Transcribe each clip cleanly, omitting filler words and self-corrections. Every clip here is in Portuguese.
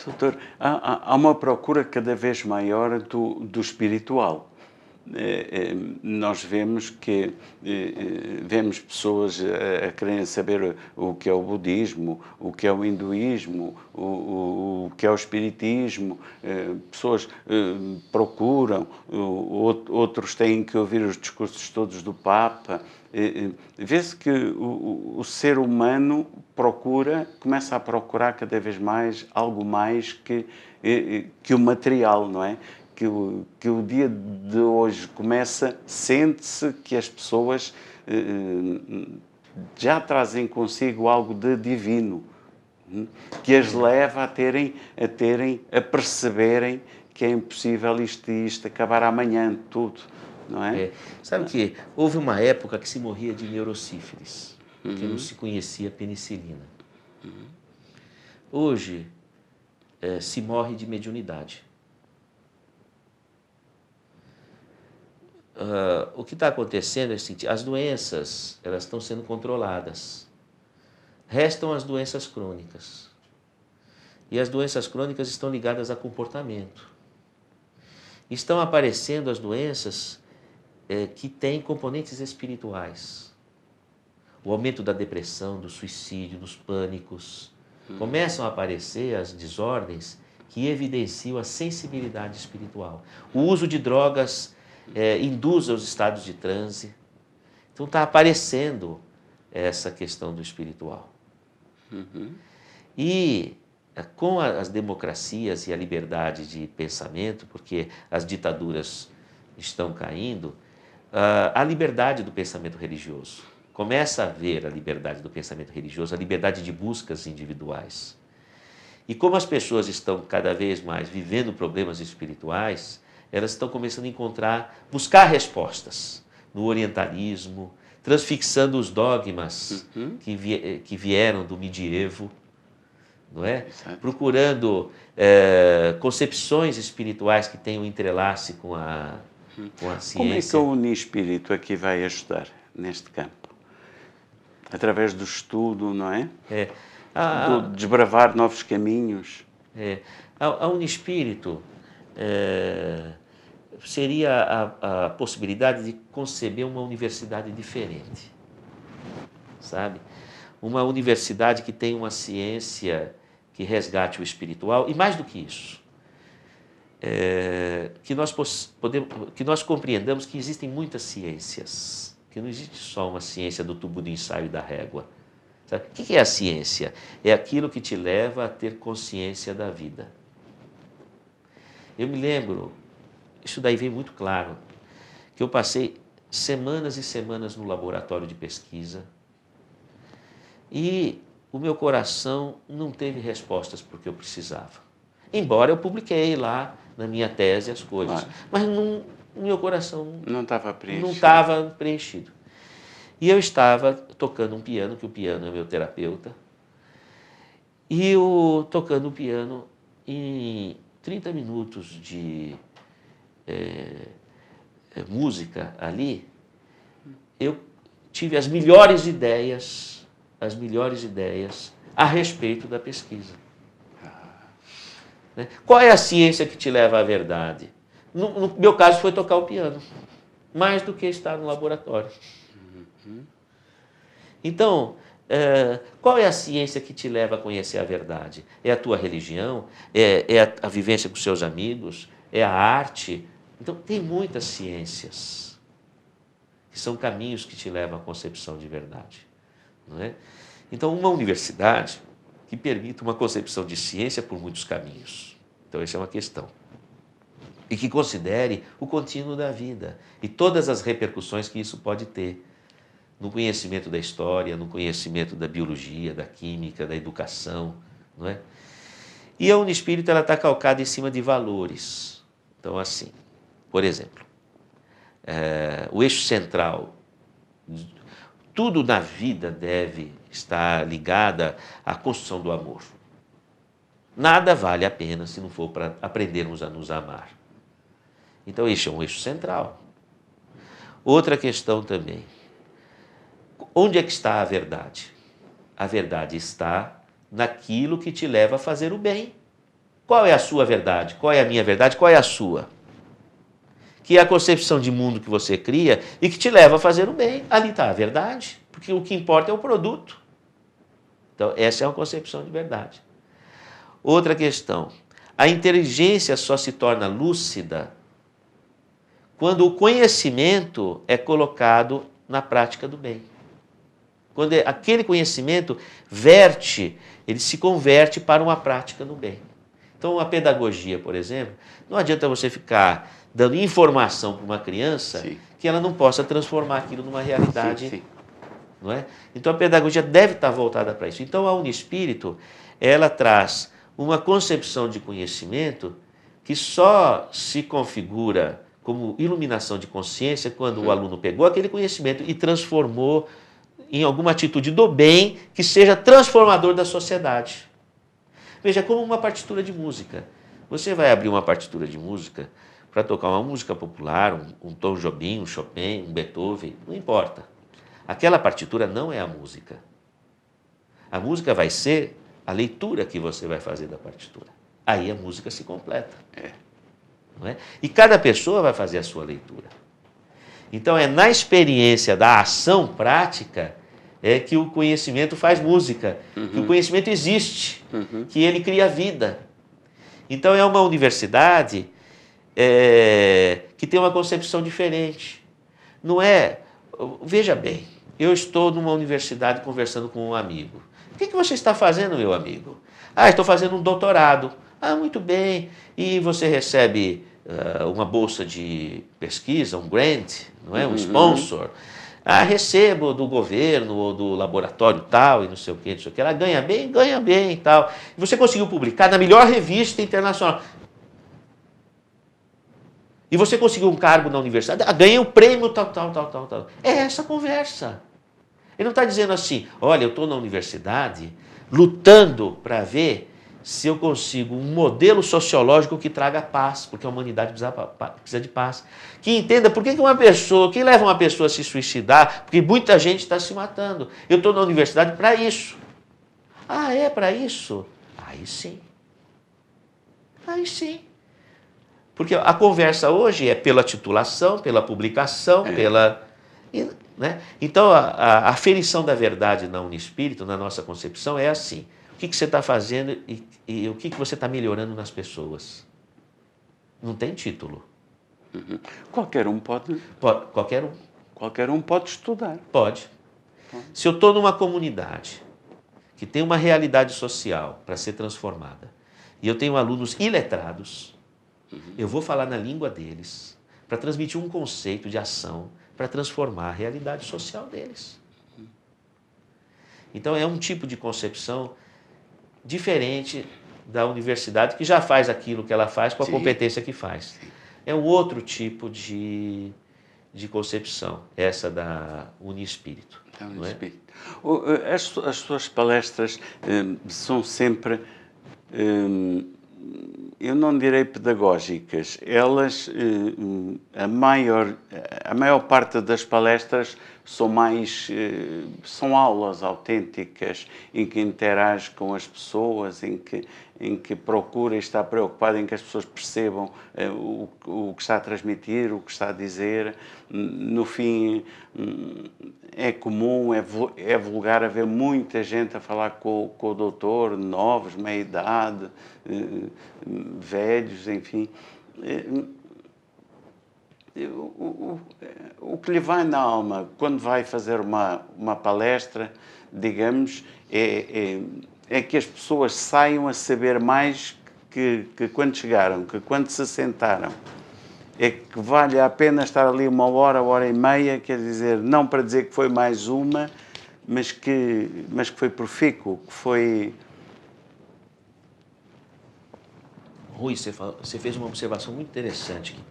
Doutor, há uma procura cada vez maior do espiritual. Nós vemos que vemos pessoas a quererem saber o que é o budismo, o que é o hinduísmo, o que é o espiritismo. Pessoas procuram, outros têm que ouvir os discursos todos do Papa. Vê-se que o ser humano começa a procurar cada vez mais algo mais que o material, não é? Que o dia de hoje sente-se que as pessoas já trazem consigo algo de divino, que as leva a perceberem que é impossível isto acabar amanhã, tudo, não é? Sabe que houve uma época que se morria de neurosífilis, que não se conhecia penicilina. Hoje se morre de mediunidade. O que está acontecendo é o seguinte: as doenças elas estão sendo controladas. Restam as doenças crônicas. E as doenças crônicas estão ligadas a comportamento. Estão aparecendo as doenças que têm componentes espirituais. O aumento da depressão, do suicídio, dos pânicos. Começam a aparecer as desordens que evidenciam a sensibilidade espiritual. O uso de drogas induz aos estados de transe. Então está aparecendo essa questão do espiritual. E com as democracias e a liberdade de pensamento, porque as ditaduras estão caindo, a liberdade do pensamento religioso. Começa a haver a liberdade do pensamento religioso, a liberdade de buscas individuais. E como as pessoas estão cada vez mais vivendo problemas espirituais, elas estão começando a buscar respostas no orientalismo, transfixando os dogmas que vieram do medievo, não é? Procurando concepções espirituais que tenham entrelace com a ciência. Como é que o Unispírito aqui vai ajudar neste campo? Através do estudo, não é? Do desbravar novos caminhos. A Unispírito seria a possibilidade de conceber uma universidade diferente, sabe? Uma universidade que tenha uma ciência que resgate o espiritual, e mais do que isso, que nós compreendamos que existem muitas ciências, que não existe só uma ciência do tubo de ensaio e da régua. Sabe? O que é a ciência? É aquilo que te leva a ter consciência da vida. Eu me lembro, isso daí veio muito claro, que eu passei semanas e semanas no laboratório de pesquisa e o meu coração não teve respostas para o que eu precisava. Embora eu publiquei lá na minha tese as coisas, mas o meu coração não estava preenchido. Não estava preenchido. E eu estava tocando um piano, que o piano é meu terapeuta, e eu tocando o piano em 30 minutos de música ali, eu tive as melhores ideias a respeito da pesquisa. Qual é a ciência que te leva à verdade? No meu caso foi tocar o piano, mais do que estar no laboratório. Então, qual é a ciência que te leva a conhecer a verdade? É a tua religião? É a vivência com seus amigos? É a arte? Então, tem muitas ciências que são caminhos que te levam à concepção de verdade, não é? Então, uma universidade que permita uma concepção de ciência por muitos caminhos. Então, essa é uma questão. E que considere o contínuo da vida e todas as repercussões que isso pode ter no conhecimento da história, no conhecimento da biologia, da química, da educação, não é? E a Unispírito está calcada em cima de valores. Então, assim, por exemplo, o eixo central, tudo na vida deve estar ligado à construção do amor. Nada vale a pena se não for para aprendermos a nos amar. Então, esse é um eixo central. Outra questão também. Onde é que está a verdade? A verdade está naquilo que te leva a fazer o bem. qual é a sua verdade? Qual é a minha verdade? Qual é a sua? Que é a concepção de mundo que você cria e que te leva a fazer o bem. Ali está a verdade, porque o que importa é o produto. Então, essa é uma concepção de verdade. Outra questão. A inteligência só se torna lúcida quando o conhecimento é colocado na prática do bem. Quando aquele conhecimento ele se converte para uma prática no bem. Então, a pedagogia, por exemplo, não adianta você ficar dando informação para uma criança Sim. que ela não possa transformar aquilo numa realidade. Sim. Não é? Então, a pedagogia deve estar voltada para isso. Então, a Unispírito, ela traz uma concepção de conhecimento que só se configura como iluminação de consciência quando o aluno pegou aquele conhecimento e transformou em alguma atitude do bem que seja transformador da sociedade. Veja, como uma partitura de música. Você vai abrir uma partitura de música para tocar uma música popular, um Tom Jobim, um Chopin, um Beethoven, não importa. Aquela partitura não é a música. A música vai ser a leitura que você vai fazer da partitura. Aí a música se completa. Não é? E cada pessoa vai fazer a sua leitura. Então é na experiência da ação prática que o conhecimento faz música, que o conhecimento existe, que ele cria vida. Então é uma universidade que tem uma concepção diferente. Não é... Veja bem, eu estou numa universidade conversando com um amigo. O que você está fazendo, meu amigo? Estou fazendo um doutorado. Muito bem. E você recebe uma bolsa de pesquisa, um grant, não é? Um sponsor. Recebo do governo ou do laboratório tal e não sei o que, não sei o que. Ela ganha bem e tal. E você conseguiu publicar na melhor revista internacional. E você conseguiu um cargo na universidade, ganhei o prêmio tal. É essa a conversa. Ele não está dizendo assim, olha, eu estou na universidade lutando para ver se eu consigo um modelo sociológico que traga paz, porque a humanidade precisa de paz. Que entenda por que quem leva uma pessoa a se suicidar, porque muita gente está se matando. Eu estou na universidade para isso. É para isso? Aí sim. Porque a conversa hoje é pela titulação, pela publicação, né? Então, a aferição da verdade na Unispírito, na nossa concepção, é assim. O que você está fazendo e o que você está melhorando nas pessoas? Não tem título. Qualquer um pode... Qualquer um. Qualquer um pode estudar. Pode. Se eu estou numa comunidade que tem uma realidade social para ser transformada, e eu tenho alunos iletrados, eu vou falar na língua deles para transmitir um conceito de ação para transformar a realidade social deles. Então, é um tipo de concepção diferente da universidade, que já faz aquilo que ela faz com a competência que faz. É um outro tipo de concepção, essa da Unispírito. Não é? As suas palestras são sempre... eu não direi pedagógicas, elas, a maior parte das palestras são aulas autênticas, em que interage com as pessoas, em que procura e está preocupado em que as pessoas percebam o que está a transmitir, o que está a dizer. No fim, é comum, é vulgar haver muita gente a falar com o doutor, novos, meia-idade, velhos, enfim. O que lhe vai na alma quando vai fazer uma palestra, digamos, é que as pessoas saiam a saber mais que quando chegaram, que quando se sentaram. É que vale a pena estar ali uma hora e meia, quer dizer, não para dizer que foi mais uma, mas que foi profícuo, que foi... Rui, você fez uma observação muito interessante, que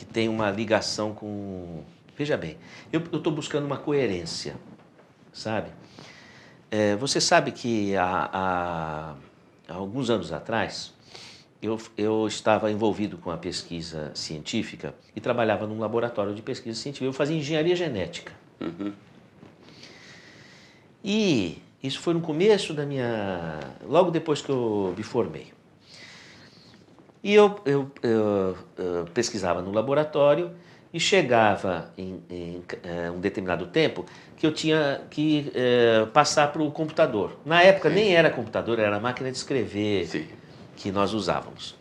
tem uma ligação com... Veja bem, eu estou buscando uma coerência, sabe? Você sabe que há alguns anos atrás, eu estava envolvido com a pesquisa científica e trabalhava num laboratório de pesquisa científica. Eu fazia engenharia genética. E Isso foi no começo logo depois que eu me formei. E eu pesquisava no laboratório e chegava em um determinado tempo que eu tinha que passar para o computador. Na época nem era computador, era máquina de escrever que nós usávamos.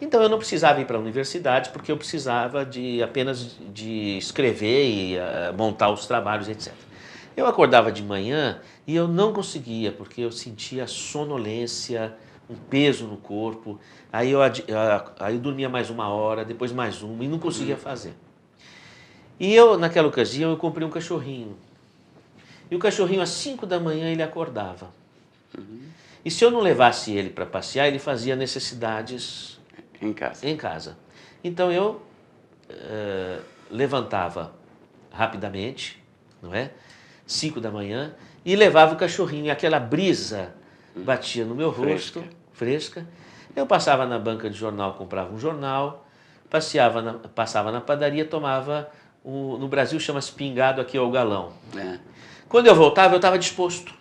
Então eu não precisava ir para a universidade porque eu precisava apenas de escrever e montar os trabalhos, etc. Eu acordava de manhã e eu não conseguia porque eu sentia sonolência, um peso no corpo. Aí eu dormia mais 1 hora, depois mais uma e não conseguia fazer. E naquela ocasião, eu comprei um cachorrinho. E o cachorrinho, às 5 da manhã, ele acordava. E se eu não levasse ele para passear, ele fazia necessidades em casa. Então eu levantava rapidamente, não é? 5 da manhã, e levava o cachorrinho. E aquela brisa batia no meu rosto, fresca. Eu passava na banca de jornal, comprava um jornal, passava na padaria, tomava, no Brasil chama-se pingado, aqui é o galão. Quando eu voltava, eu estava disposto.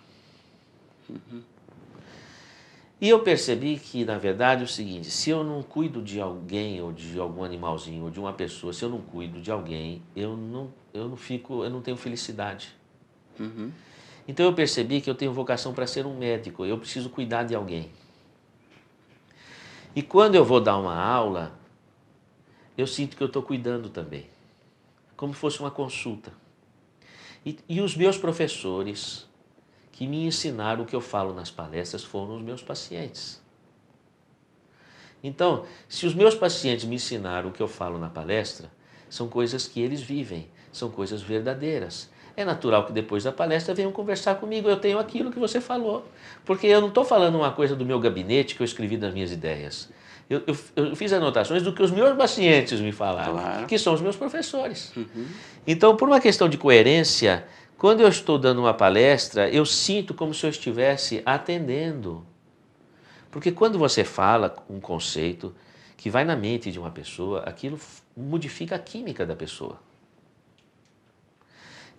E eu percebi que, na verdade, é o seguinte, se eu não cuido de alguém, ou de algum animalzinho, ou de uma pessoa, se eu não cuido de alguém, eu não tenho felicidade. Então eu percebi que eu tenho vocação para ser um médico, eu preciso cuidar de alguém. E quando eu vou dar uma aula, eu sinto que eu estou cuidando também, como se fosse uma consulta. E os meus professores que me ensinaram o que eu falo nas palestras foram os meus pacientes. Então, se os meus pacientes me ensinaram o que eu falo na palestra, são coisas que eles vivem, são coisas verdadeiras. É natural que depois da palestra venham conversar comigo, eu tenho aquilo que você falou. Porque eu não estou falando uma coisa do meu gabinete que eu escrevi das minhas ideias. Eu fiz anotações do que os meus pacientes me falaram, que são os meus professores. Então, por uma questão de coerência, quando eu estou dando uma palestra, eu sinto como se eu estivesse atendendo. Porque quando você fala um conceito que vai na mente de uma pessoa, aquilo modifica a química da pessoa.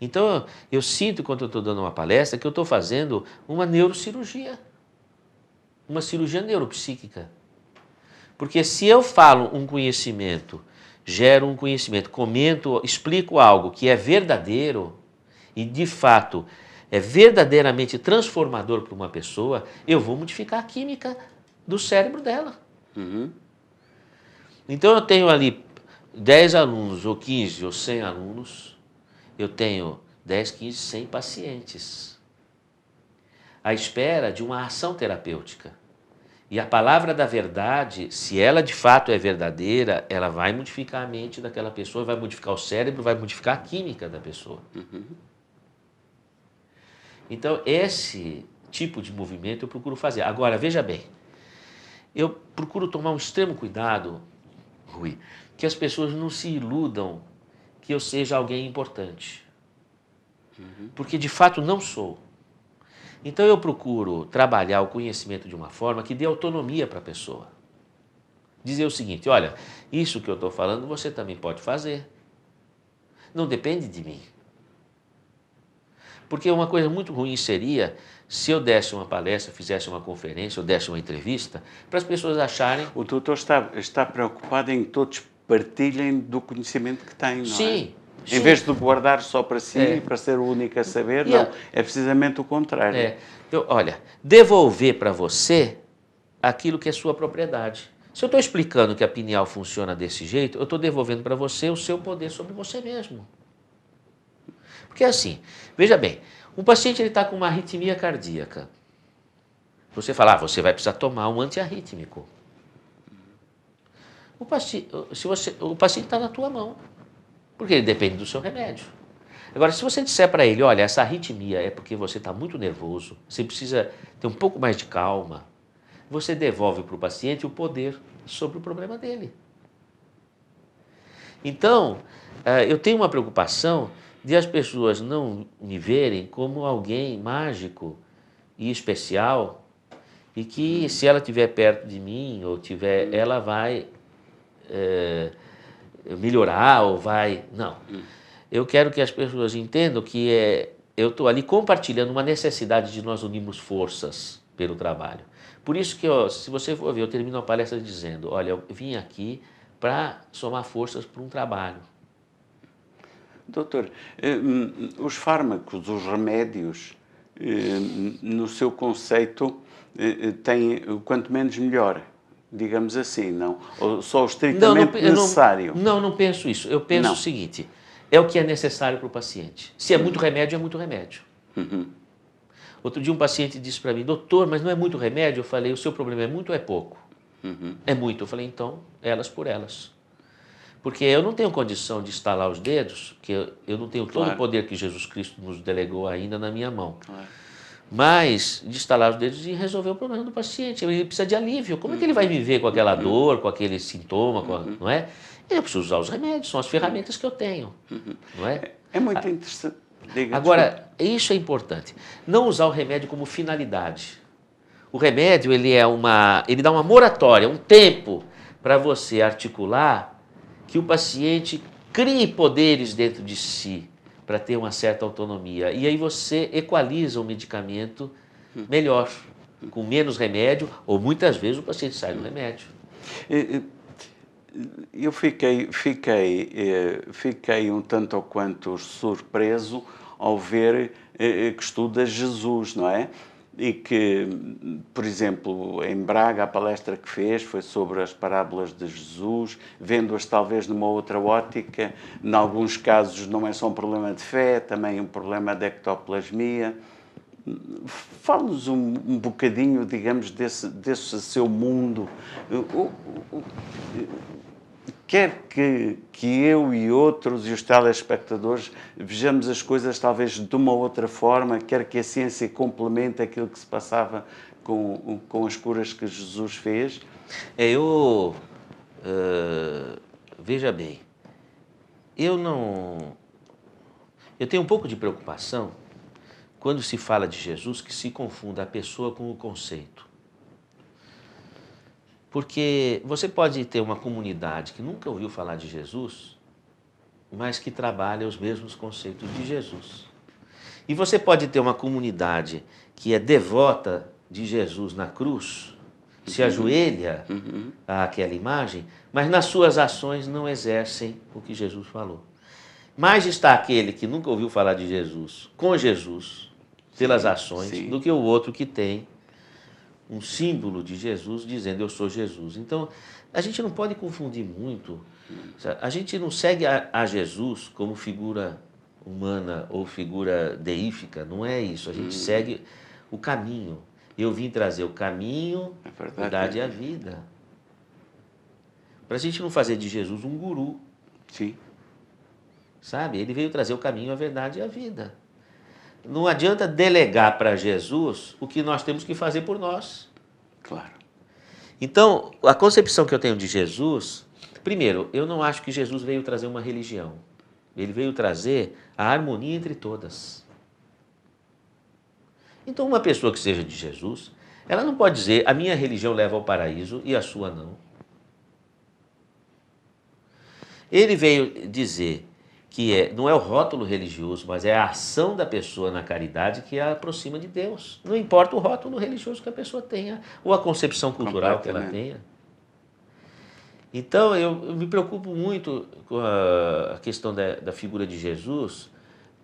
Então, eu sinto, quando eu estou dando uma palestra, que eu estou fazendo uma neurocirurgia, uma cirurgia neuropsíquica. Porque se eu falo um conhecimento, gero um conhecimento, comento, explico algo que é verdadeiro e, de fato, é verdadeiramente transformador para uma pessoa, eu vou modificar a química do cérebro dela. Então, eu tenho ali 10 alunos, ou 15, ou 100 alunos, eu tenho 10, 15, 100 pacientes à espera de uma ação terapêutica. E a palavra da verdade, se ela de fato é verdadeira, ela vai modificar a mente daquela pessoa, vai modificar o cérebro, vai modificar a química da pessoa. Então, esse tipo de movimento eu procuro fazer. Agora, veja bem, eu procuro tomar um extremo cuidado, Rui, que as pessoas não se iludam que eu seja alguém importante. Porque, de fato, não sou. Então, eu procuro trabalhar o conhecimento de uma forma que dê autonomia para a pessoa. Dizer o seguinte, olha, isso que eu estou falando você também pode fazer. Não depende de mim. Porque uma coisa muito ruim seria se eu desse uma palestra, fizesse uma conferência ou desse uma entrevista, para as pessoas acharem... O doutor está preocupado em que todos partilhem do conhecimento que têm, não é? Sim. Em vez de guardar só para si, para ser o único a saber, não. É precisamente o contrário. Então, olha, devolver para você aquilo que é sua propriedade. Se eu estou explicando que a pineal funciona desse jeito, eu estou devolvendo para você o seu poder sobre você mesmo. Porque assim, veja bem, um paciente está com uma arritmia cardíaca. Você fala, você vai precisar tomar um antiarrítmico. O paciente está na tua mão, porque ele depende do seu remédio. Agora, se você disser para ele, olha, essa arritmia é porque você está muito nervoso, você precisa ter um pouco mais de calma, você devolve para o paciente o poder sobre o problema dele. Então, eu tenho uma preocupação de as pessoas não me verem como alguém mágico e especial e que, se ela estiver perto de mim, ou ela vai melhorar ou vai... Não. Eu quero que as pessoas entendam que eu estou ali compartilhando uma necessidade de nós unirmos forças pelo trabalho. Por isso que, ó, se você for ver, eu termino a palestra dizendo, olha, eu vim aqui para somar forças para um trabalho. Doutor, os fármacos, os remédios, no seu conceito, têm o quanto menos melhor, digamos assim, não? Ou só o estritamente necessário? Não penso isso. Eu penso o seguinte, é o que é necessário para o paciente. Se é muito remédio, é muito remédio. Outro dia um paciente disse para mim, doutor, mas não é muito remédio? Eu falei, o seu problema é muito ou é pouco? É muito. Eu falei, então, elas por elas. Porque eu não tenho condição de estalar os dedos, que eu não tenho todo o poder que Jesus Cristo nos delegou ainda na minha mão. Mas de estalar os dedos e resolver o problema do paciente. Ele precisa de alívio. Como é que ele vai viver com aquela dor, com aquele sintoma, não é? Eu preciso usar os remédios, são as ferramentas que eu tenho. Não é? É muito interessante. Agora, isso é importante. Não usar o remédio como finalidade. O remédio, ele dá uma moratória, um tempo para você articular que o paciente crie poderes dentro de si para ter uma certa autonomia. E aí você equaliza o medicamento melhor, com menos remédio, ou muitas vezes o paciente sai do remédio. Eu fiquei um tanto ou quanto surpreso ao ver que estuda Jesus, não é? E que, por exemplo, em Braga, a palestra que fez foi sobre as parábolas de Jesus, vendo-as talvez numa outra ótica. Em alguns casos não é só um problema de fé, também um problema de ectoplasmia. Fale-nos um bocadinho, digamos, desse seu mundo. Quer que eu e outros e os telespectadores vejamos as coisas talvez de uma outra forma, quer que a ciência complemente aquilo que se passava com as curas que Jesus fez. Veja bem, eu tenho um pouco de preocupação quando se fala de Jesus que se confunda a pessoa com o conceito. Porque você pode ter uma comunidade que nunca ouviu falar de Jesus, mas que trabalha os mesmos conceitos de Jesus. E você pode ter uma comunidade que é devota de Jesus na cruz, se ajoelha àquela imagem, mas nas suas ações não exercem o que Jesus falou. Mais está aquele que nunca ouviu falar de Jesus com Jesus, pelas ações, do que o outro que tem um símbolo de Jesus dizendo eu sou Jesus. Então, a gente não pode confundir muito. A gente não segue a Jesus como figura humana ou figura deífica, não é isso. A gente segue o caminho. Eu vim trazer o caminho, a verdade e a vida. Para a gente não fazer de Jesus um guru. Sim. Sabe? Ele veio trazer o caminho, a verdade e a vida. Não adianta delegar para Jesus o que nós temos que fazer por nós. Claro. Então, a concepção que eu tenho de Jesus, primeiro, eu não acho que Jesus veio trazer uma religião. Ele veio trazer a harmonia entre todas. Então, uma pessoa que seja de Jesus, ela não pode dizer a minha religião leva ao paraíso e a sua não. Ele veio dizer que não é o rótulo religioso, mas é a ação da pessoa na caridade que a aproxima de Deus. Não importa o rótulo religioso que a pessoa tenha, ou a concepção cultural que ela tenha. Então, eu me preocupo muito com a questão da figura de Jesus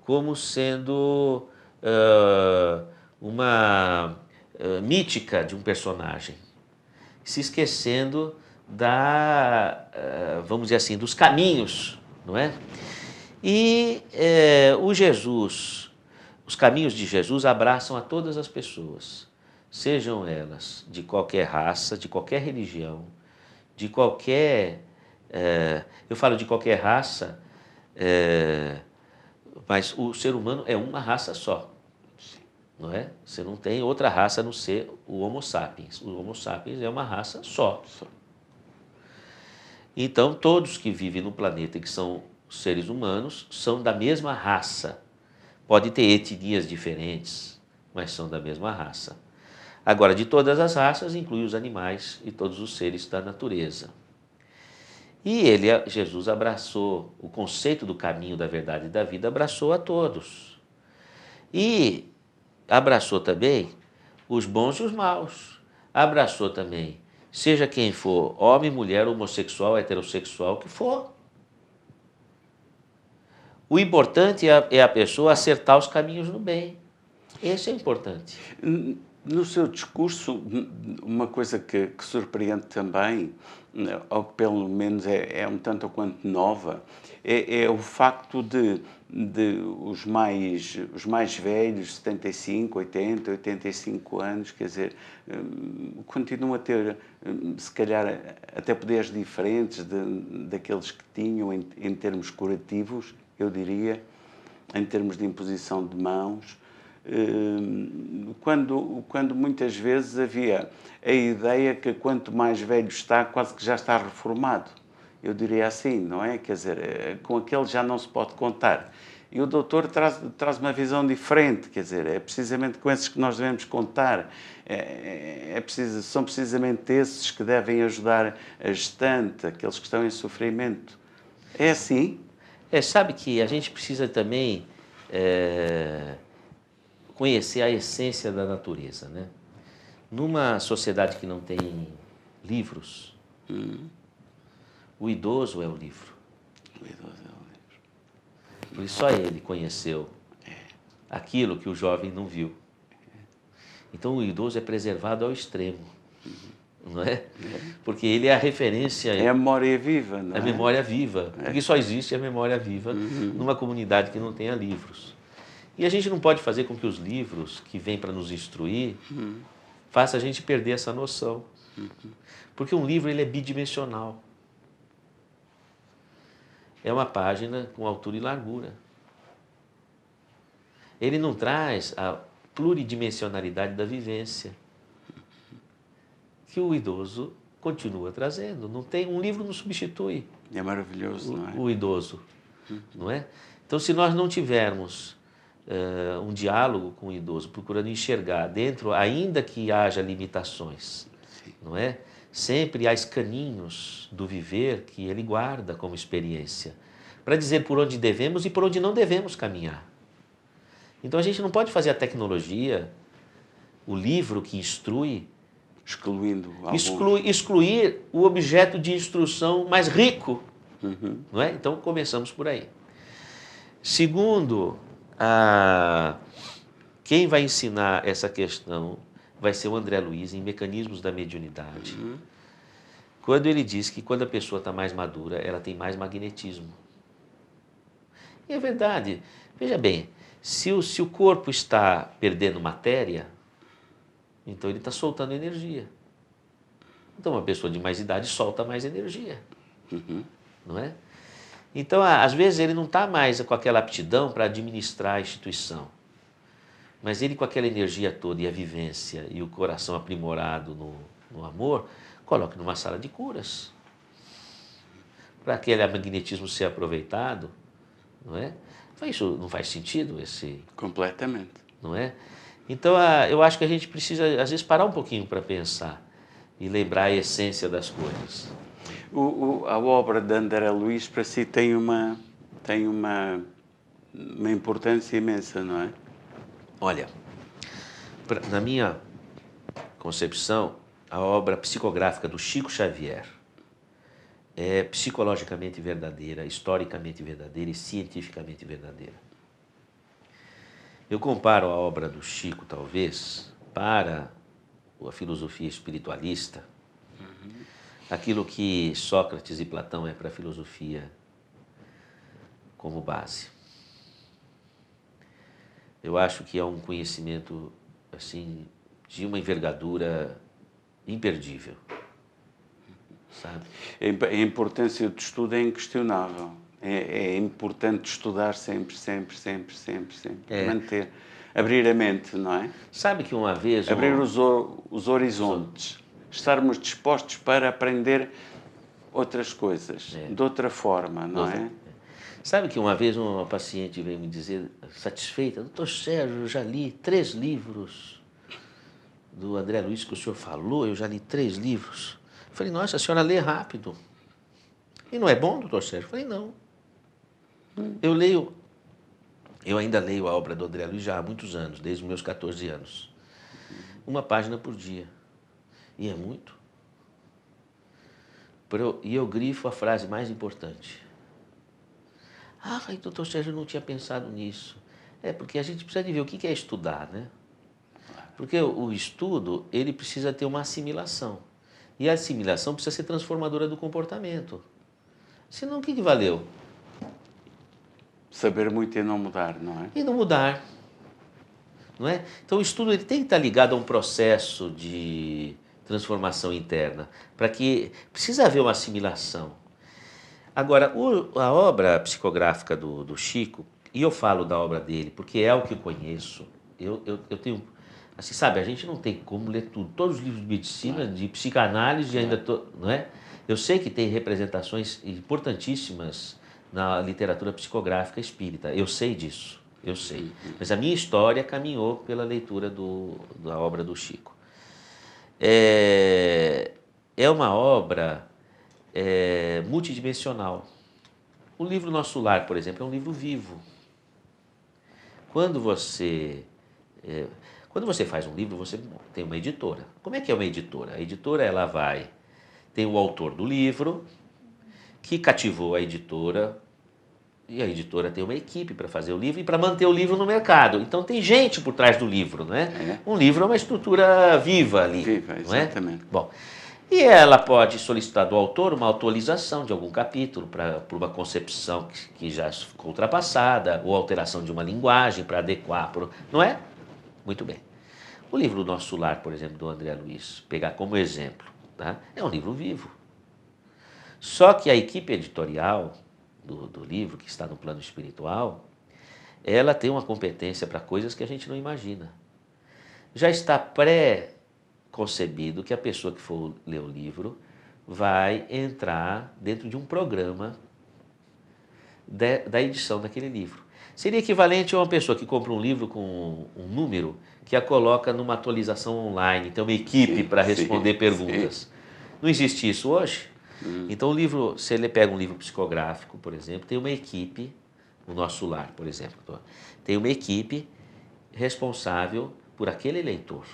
como sendo uma mítica de um personagem, se esquecendo vamos dizer assim, dos caminhos, não é? E os caminhos de Jesus abraçam a todas as pessoas, sejam elas de qualquer raça, de qualquer religião, de qualquer... eu falo de qualquer raça, mas o ser humano é uma raça só, não é? Você não tem outra raça a não ser o Homo sapiens. O Homo sapiens é uma raça só. Então, todos que vivem no planeta e que são seres humanos são da mesma raça. Pode ter etnias diferentes, mas são da mesma raça. Agora, de todas as raças, inclui os animais e todos os seres da natureza. E Jesus abraçou o conceito do caminho, da verdade e da vida, abraçou a todos. E abraçou também os bons e os maus. Abraçou também, seja quem for, homem, mulher, homossexual, heterossexual, o que for. O importante é a pessoa acertar os caminhos no bem. Esse é importante. No seu discurso, uma coisa que surpreende também, ou que pelo menos é um tanto ou quanto nova, é o facto de os mais velhos, 75, 80, 85 anos, quer dizer, continuam a ter, se calhar, até poderes diferentes daqueles que tinham em termos curativos, eu diria, em termos de imposição de mãos, quando muitas vezes havia a ideia que quanto mais velho está, quase que já está reformado. Eu diria assim, não é? Quer dizer, com aquele já não se pode contar. E o doutor traz uma visão diferente, quer dizer, é precisamente com esses que nós devemos contar. São precisamente esses que devem ajudar a gestante, aqueles que estão em sofrimento. É assim? Sabe que a gente precisa também conhecer a essência da natureza, né? Numa sociedade que não tem livros, o idoso é o livro. O idoso é o livro. Por isso só ele conheceu aquilo que o jovem não viu. Então o idoso é preservado ao extremo, não é? Porque ele é a referência. É a memória viva, não é? A memória viva. Porque só existe a memória viva numa comunidade que não tenha livros. E a gente não pode fazer com que os livros que vêm para nos instruir façam a gente perder essa noção. Porque um livro ele é bidimensional. É uma página com altura e largura. Ele não traz a pluridimensionalidade da vivência que o idoso continua trazendo. Não tem, um livro não substitui É maravilhoso, não é? o idoso, não é? Então, se nós não tivermos um diálogo com o idoso, procurando enxergar dentro, ainda que haja limitações, não é? Sempre há escaninhos do viver que ele guarda como experiência, para dizer por onde devemos e por onde não devemos caminhar. Então a gente não pode fazer a tecnologia, o livro que instrui, excluindo excluir o objeto de instrução mais rico, não é? Então começamos por aí. Segundo, quem vai ensinar essa questão vai ser o André Luiz em Mecanismos da Mediunidade. Quando ele diz que quando a pessoa está mais madura, ela tem mais magnetismo. E é verdade. Veja bem, se o corpo está perdendo matéria, então ele está soltando energia. Então uma pessoa de mais idade solta mais energia. Não é? Então, às vezes, ele não está mais com aquela aptidão para administrar a instituição. Mas ele, com aquela energia toda e a vivência e o coração aprimorado no amor, coloca numa sala de curas. Para aquele magnetismo ser aproveitado, não é? Isso não faz sentido? Completamente. Não é? Então, eu acho que a gente precisa, às vezes, parar um pouquinho para pensar e lembrar a essência das coisas. A obra de André Luiz, para si, tem uma importância imensa, não é? Olha, na minha concepção, a obra psicográfica do Chico Xavier é psicologicamente verdadeira, historicamente verdadeira e cientificamente verdadeira. Eu comparo a obra do Chico, talvez, para a filosofia espiritualista, aquilo que Sócrates e Platão é para a filosofia como base. Eu acho que é um conhecimento assim de uma envergadura imperdível, sabe? A importância do estudo é inquestionável. É importante estudar sempre. Manter, abrir a mente, não é? Sabe que uma vez... Abrir os horizontes. Estarmos dispostos para aprender outras coisas, de outra forma, não é? Sabe que uma vez uma paciente veio me dizer, satisfeita, doutor Sérgio, eu já li 3 livros do André Luiz que o senhor falou, eu já li 3 livros. Eu falei, nossa, a senhora lê rápido. E não é bom, doutor Sérgio? Eu falei, não. Eu leio Eu ainda leio a obra do André Luiz já há muitos anos, desde os meus 14 anos. Uma página por dia. E é muito. E eu grifo a frase mais importante. Ah, doutor Sérgio, eu não tinha pensado nisso. É porque a gente precisa de ver o que é estudar, né? Porque o estudo, ele precisa ter uma assimilação. E a assimilação precisa ser transformadora do comportamento. Senão, o que valeu? Saber muito e não mudar, não é? E não mudar. Não é? Então, o estudo ele tem que estar ligado a um processo de transformação interna, para que precisa haver uma assimilação. Agora, a obra psicográfica do Chico, e eu falo da obra dele, porque é o que eu conheço, eu tenho... Assim, sabe, a gente não tem como ler tudo. Todos os livros de medicina, de psicanálise, ainda não é? Eu sei que tem representações importantíssimas na literatura psicográfica espírita. Eu sei disso, eu sei. Mas a minha história caminhou pela leitura da obra do Chico. É uma obra multidimensional. O livro Nosso Lar, por exemplo, é um livro vivo. Quando você faz um livro, você tem uma editora. Como é que é uma editora? A editora tem o autor do livro, que cativou a editora, e a editora tem uma equipe para fazer o livro e para manter o livro no mercado. Então tem gente por trás do livro, não é? Um livro é uma estrutura viva ali. Viva, exatamente. Não é? Bom, e ela pode solicitar do autor uma atualização de algum capítulo por uma concepção que já ficou ultrapassada, ou alteração de uma linguagem para adequar, não é? Muito bem. O livro Nosso Lar, por exemplo, do André Luiz, pegar como exemplo, tá? É um livro vivo. Só que a equipe editorial do livro, que está no plano espiritual, ela tem uma competência para coisas que a gente não imagina. Já está pré-concebido que a pessoa que for ler o livro vai entrar dentro de um programa da edição daquele livro. Seria equivalente a uma pessoa que compra um livro com um número que a coloca numa atualização online, tem uma equipe para responder perguntas. Sim. Não existe isso hoje? Então o livro, se ele pega um livro psicográfico, por exemplo, tem uma equipe, o Nosso Lar, por exemplo, tem uma equipe responsável por aquele leitor.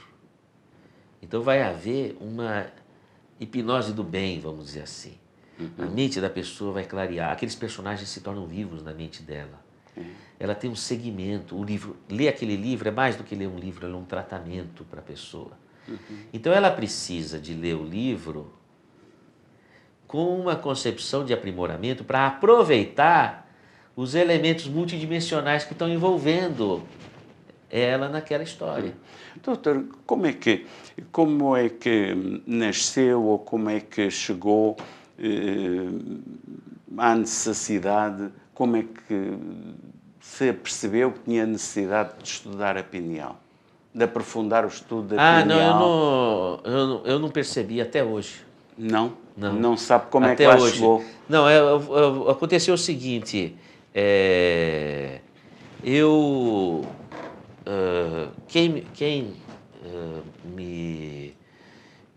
Então vai haver uma hipnose do bem, vamos dizer assim. A mente da pessoa vai clarear, aqueles personagens se tornam vivos na mente dela. Ela tem um segmento, ler aquele livro é mais do que ler um livro, é um tratamento para a pessoa. Então ela precisa de ler o livro com uma concepção de aprimoramento para aproveitar os elementos multidimensionais que estão envolvendo ela naquela história. Doutor, como é que nasceu ou como é que chegou à necessidade, como é que se percebeu que tinha necessidade de estudar a pineal, de aprofundar o estudo da pineal? Não, eu não percebi até hoje. Não? Não. Não sabe como é que lá chegou? Não, aconteceu o seguinte, quem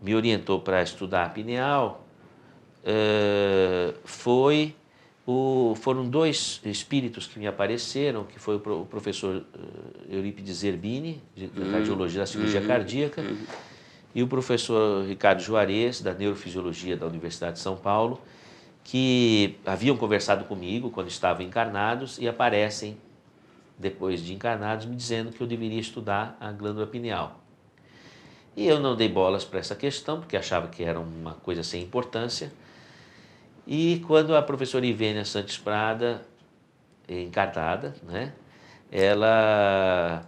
me orientou para estudar a pineal foram dois espíritos que me apareceram, que foi o professor Eurípides Zerbini, da cardiologia da cirurgia cardíaca, e o professor Ricardo Juarez, da neurofisiologia da Universidade de São Paulo, que haviam conversado comigo quando estavam encarnados e aparecem, depois de encarnados, me dizendo que eu deveria estudar a glândula pineal. E eu não dei bolas para essa questão, porque achava que era uma coisa sem importância. E quando a professora Ivênia Santos Prada, encarnada, né, ela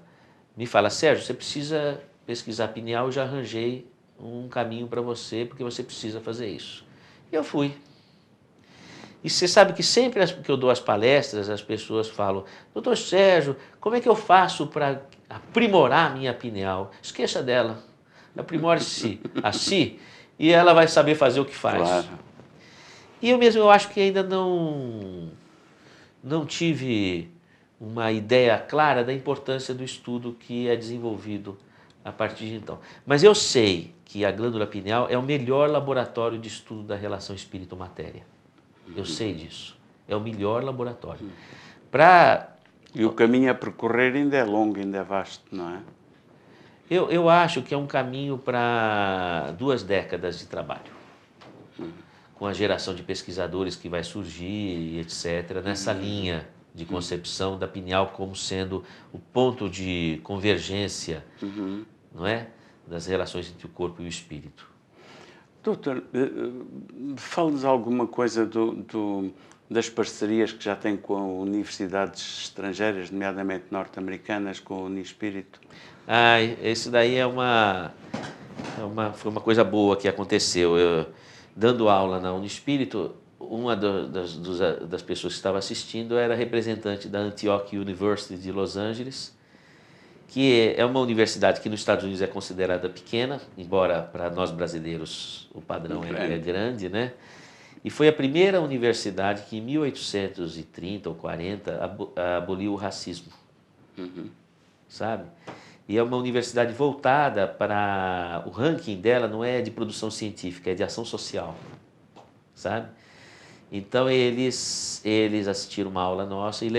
me fala: Sérgio, você precisa pesquisar a pineal, eu já arranjei um caminho para você, porque você precisa fazer isso. E eu fui. E você sabe que sempre que eu dou as palestras, as pessoas falam: doutor Sérgio, como é que eu faço para aprimorar a minha pineal? Esqueça dela, aprimore-se a si e ela vai saber fazer o que faz. Claro. E eu acho que ainda não tive uma ideia clara da importância do estudo que é desenvolvido a partir de então. Mas eu sei que a glândula pineal é o melhor laboratório de estudo da relação espírito-matéria. Eu sei disso. É o melhor laboratório. Para E o caminho a percorrer ainda é longo, ainda é vasto, não é? Eu acho que é um caminho para 2 décadas de trabalho, com a geração de pesquisadores que vai surgir, etc., nessa linha de concepção da pineal como sendo o ponto de convergência, não é? Das relações entre o corpo e o espírito. Doutor, fale-nos alguma coisa das parcerias que já tem com universidades estrangeiras, nomeadamente norte-americanas, com o Unispírito? Esse daí foi uma coisa boa que aconteceu. Dando aula na Unispírito, uma das pessoas que estava assistindo era representante da Antioch University de Los Angeles, que é uma universidade que nos Estados Unidos é considerada pequena, embora para nós brasileiros o padrão é grande, né? E foi a primeira universidade que em 1830 ou 40 aboliu o racismo, sabe? E é uma universidade voltada para... O ranking dela não é de produção científica, é de ação social, sabe? Então eles assistiram uma aula nossa e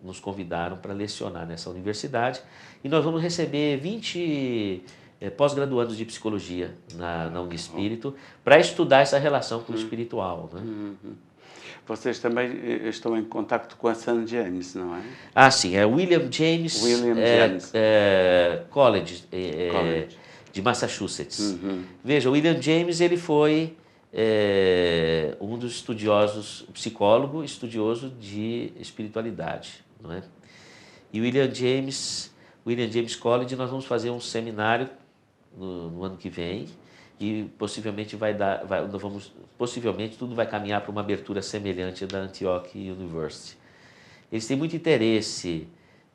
nos convidaram para lecionar nessa universidade. E nós vamos receber 20 pós-graduandos de psicologia na Unispírito para estudar essa relação com o espiritual, né? Vocês também estão em contacto com a St. James, não é? Sim, é William James, College, College. de Massachusetts. Veja, o William James ele foi um dos estudiosos, psicólogo estudioso de espiritualidade, não é? E William James College, nós vamos fazer um seminário no ano que vem e possivelmente possivelmente tudo vai caminhar para uma abertura semelhante da Antioch University. Eles têm muito interesse,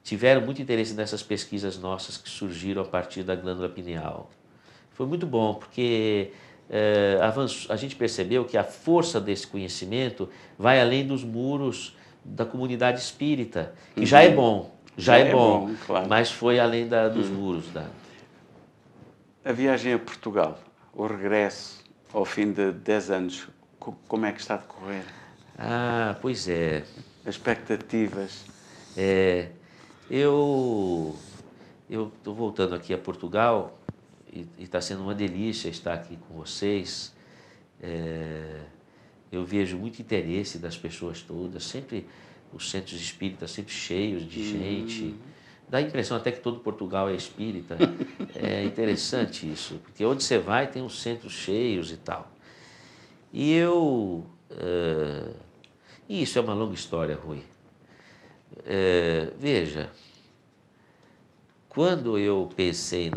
tiveram muito interesse nessas pesquisas nossas que surgiram a partir da glândula pineal. Foi muito bom, porque a gente percebeu que a força desse conhecimento vai além dos muros da comunidade espírita, que já é bom, claro. mas foi além dos muros. A viagem a Portugal, o regresso ao fim de 10 anos, como é que está a decorrer? Pois é. As expectativas? Eu estou voltando aqui a Portugal e está sendo uma delícia estar aqui com vocês. Eu vejo muito interesse das pessoas todas, sempre os centros espíritas sempre cheios de gente. Dá a impressão até que todo Portugal é espírita. É interessante isso, porque onde você vai tem os centros cheios e tal. E isso é uma longa história, Rui. Veja, quando eu pensei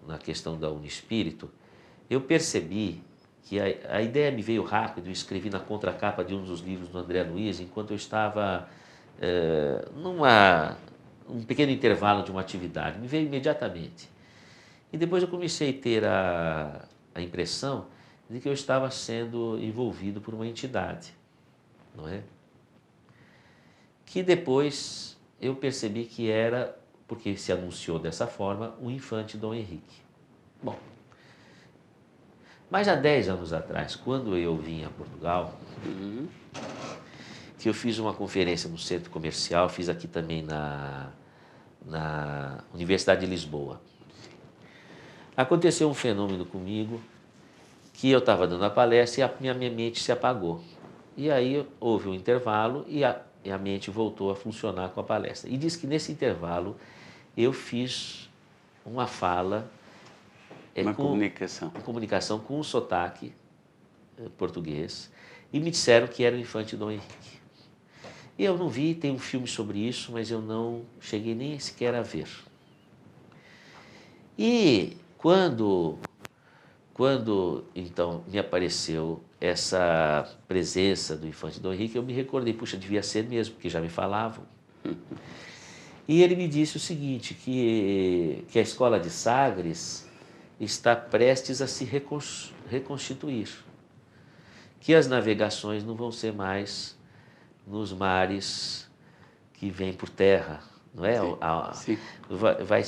na questão da Unispírito, eu percebi que a ideia me veio rápido, eu escrevi na contracapa de um dos livros do André Luiz, enquanto eu estava um pequeno intervalo de uma atividade, me veio imediatamente. E depois eu comecei a ter a impressão de que eu estava sendo envolvido por uma entidade, não é? Que depois eu percebi que era, porque se anunciou dessa forma, o infante Dom Henrique. Bom, mas há 10 anos atrás, quando eu vim a Portugal, que eu fiz uma conferência no centro comercial, fiz aqui também na Universidade de Lisboa. Aconteceu um fenômeno comigo, que eu estava dando a palestra e a minha mente se apagou. E aí houve um intervalo e a mente voltou a funcionar com a palestra. E diz que nesse intervalo eu fiz uma fala... Uma comunicação. Uma comunicação com um sotaque português e me disseram que era o infante Dom Henrique. E eu não vi, tem um filme sobre isso, mas eu não cheguei nem sequer a ver. E quando então me apareceu essa presença do infante Dom Henrique, eu me recordei, puxa, devia ser mesmo, porque já me falavam. E ele me disse o seguinte, que a escola de Sagres está prestes a se reconstituir, que as navegações não vão ser mais nos mares que vêm por terra, não é? Sim. Vai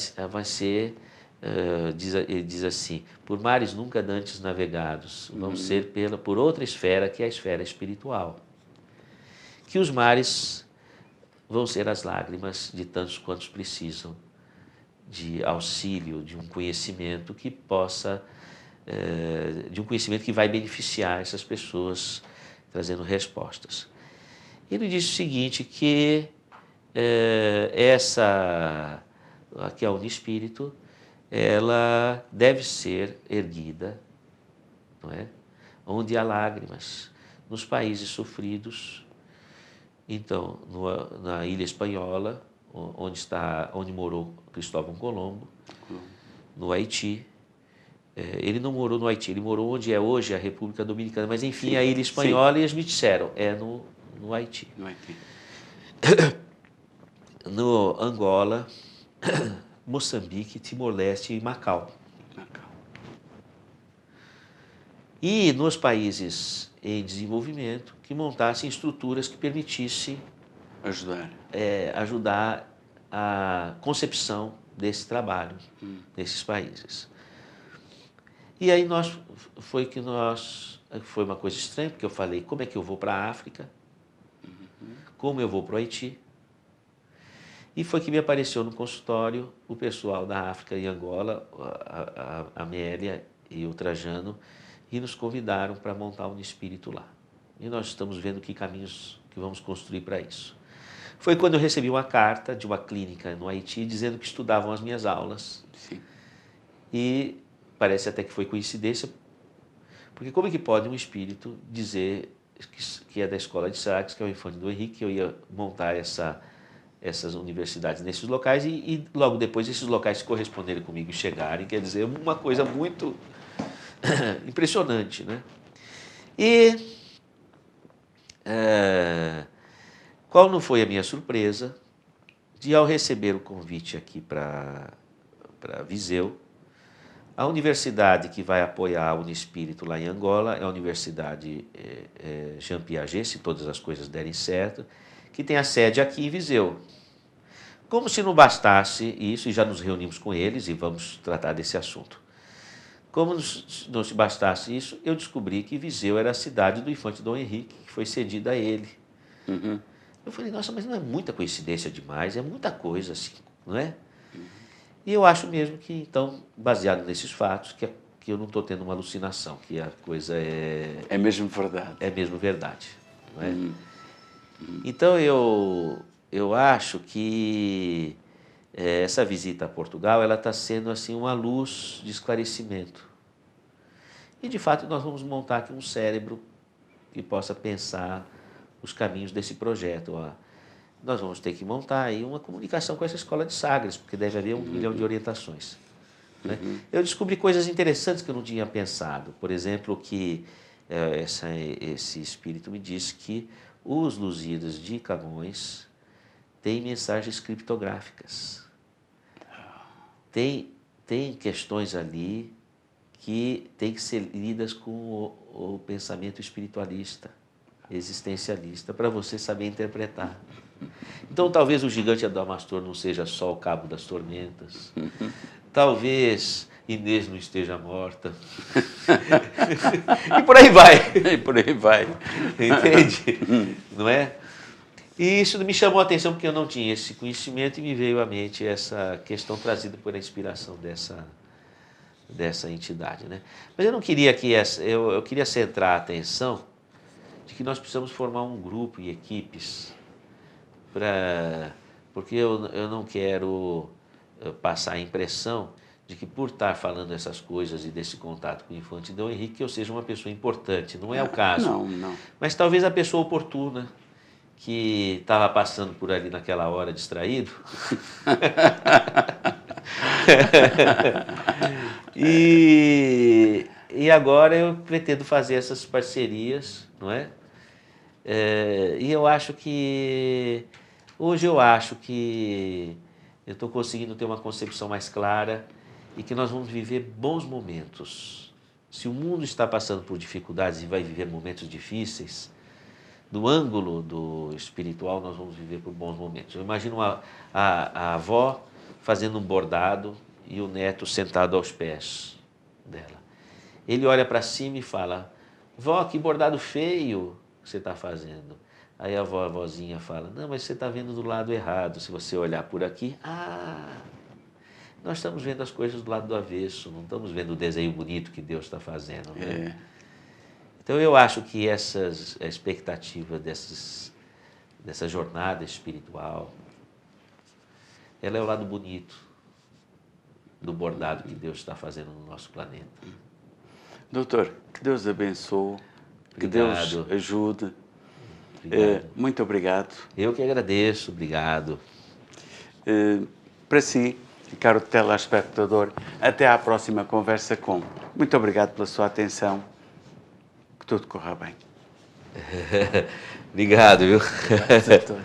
ser, ele diz assim, por mares nunca dantes navegados, vão ser por outra esfera, que é a esfera espiritual. Que os mares vão ser as lágrimas de tantos quantos precisam de auxílio, de um conhecimento que possa, de um conhecimento que vai beneficiar essas pessoas, trazendo respostas. Ele disse o seguinte, que aqui a Unispírito, ela deve ser erguida, não é? Onde há lágrimas, nos países sofridos. Então, na Ilha Espanhola, onde morou Cristóvão Colombo, no Haiti. Ele não morou no Haiti, ele morou onde é hoje a República Dominicana, mas enfim, sim, a Ilha Espanhola, sim. E eles me disseram, no Haiti. No Haiti. No Angola, Moçambique, Timor-Leste e Macau. E nos países em desenvolvimento, que montassem estruturas que permitissem ajudar a concepção desse trabalho nesses países. E aí foi uma coisa estranha, porque eu falei, como é que eu vou para a África? Como eu vou para o Haiti? E foi que me apareceu no consultório o pessoal da África e Angola, a Amélia e o Trajano, e nos convidaram para montar um espírito lá. E nós estamos vendo que caminhos que vamos construir para isso. Foi quando eu recebi uma carta de uma clínica no Haiti dizendo que estudavam as minhas aulas. Sim. E parece até que foi coincidência, porque como é que pode um espírito dizer que é da escola de Sagres, que é o Infante Dom Henrique, que eu ia montar essas universidades nesses locais e logo depois esses locais se corresponderem comigo e chegarem, quer dizer, uma coisa muito impressionante, né? E qual não foi a minha surpresa de, ao receber o convite aqui para Viseu, a universidade que vai apoiar a Unispírito lá em Angola é a Universidade Jean Piaget, se todas as coisas derem certo, que tem a sede aqui em Viseu. Como se não bastasse isso, e já nos reunimos com eles e vamos tratar desse assunto. Como não se bastasse isso, eu descobri que Viseu era a cidade do Infante Dom Henrique, que foi cedida a ele. Uhum. Eu falei, nossa, mas não é muita coincidência demais, é muita coisa assim, não é? E eu acho mesmo que, então, baseado nesses fatos, que eu não estou tendo uma alucinação, que a coisa é... É mesmo verdade. É mesmo verdade, não é? Então, eu acho que essa visita a Portugal, ela está sendo assim uma luz de esclarecimento. E, de fato, nós vamos montar aqui um cérebro que possa pensar os caminhos desse projeto. Nós vamos ter que montar aí uma comunicação com essa escola de Sagres, porque deve haver 1 milhão de orientações. Né? Eu descobri coisas interessantes que eu não tinha pensado. Por exemplo, que esse espírito me disse que os Lusíadas de Camões têm mensagens criptográficas. Tem questões ali que têm que ser lidas com o pensamento espiritualista, existencialista, para você saber interpretar. Então, talvez o gigante Adamastor não seja só o cabo das tormentas. Talvez Inês não esteja morta. E por aí vai. E por aí vai. Entende? Não é? E isso me chamou a atenção porque eu não tinha esse conhecimento e me veio à mente essa questão trazida por a inspiração dessa entidade, né? Mas eu não queria que eu queria centrar a atenção de que nós precisamos formar um grupo e equipes porque eu não quero passar a impressão de que por estar falando essas coisas e desse contato com o Infante Dom Henrique, eu seja uma pessoa importante. Não é o caso. Não. Mas talvez a pessoa oportuna que estava passando por ali naquela hora distraído. E agora eu pretendo fazer essas parcerias, não é? E eu acho que... Hoje eu acho que eu estou conseguindo ter uma concepção mais clara e que nós vamos viver bons momentos. Se o mundo está passando por dificuldades e vai viver momentos difíceis, do ângulo do espiritual nós vamos viver por bons momentos. Eu imagino a avó fazendo um bordado e o neto sentado aos pés dela. Ele olha para cima e fala, vó, que bordado feio que você está fazendo. Aí a vozinha fala, não, mas você está vendo do lado errado. Se você olhar por aqui, nós estamos vendo as coisas do lado do avesso, não estamos vendo o desenho bonito que Deus está fazendo. Né? Então eu acho que a expectativa dessa jornada espiritual, ela é o lado bonito do bordado que Deus está fazendo no nosso planeta. Doutor, que Deus abençoe, que Deus ajude. Muito obrigado. Eu que agradeço, obrigado. Para si, caro telespectador, até à próxima conversa com. Muito obrigado pela sua atenção. Que tudo corra bem. Obrigado, viu? Obrigado, doutor.